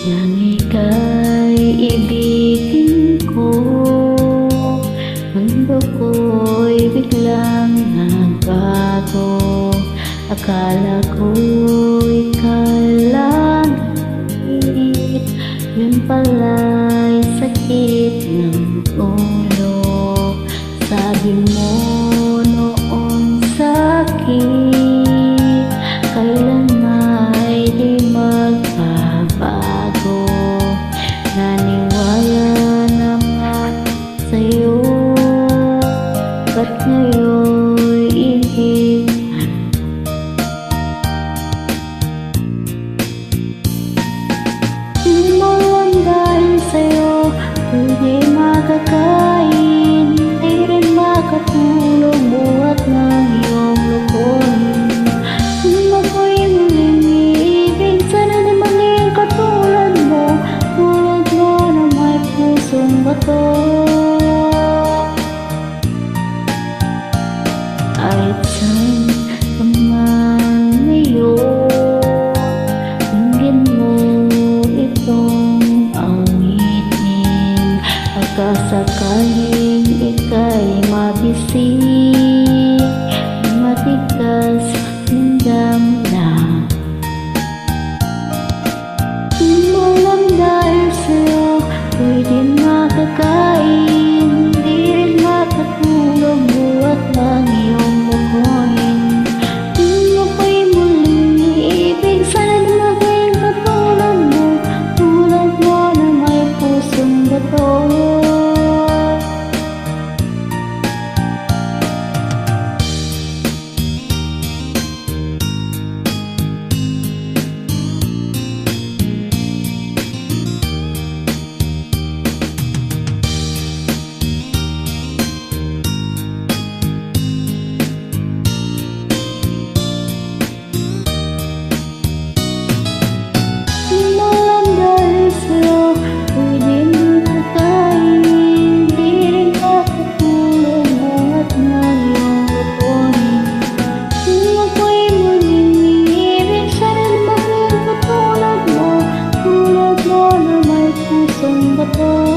Nang ika'y ibigin ko, mundo ko'y biglang nagbago. Akala ko'y kalangit, yun pala'y sakit ng ulo. Sabi mo noon sa'kin, kailan ay di magbabago. Naniwala naman sa'yo, ba't ngayon'y ibig? Di mo lang dahil sa'yo, hindi makakain, di rin makatulog buhat ng iyong lukuhin. Kung ako'y muling iibig, sana di maging katulad mo, tulad mo na may pusong bato. Kahit saan ka man ngayon, dinggin mo itong awitin. Pagkasakaling ika'y mabisig, matigas ng damdam. Di mo lang dahil sa'yo, ko'y di makakain, di rin makatulog buhat ng iyong lukuhin. Kung ako'y muling iibig, sana di maging katulad mo, tulad mo na may pusong bato. Bato.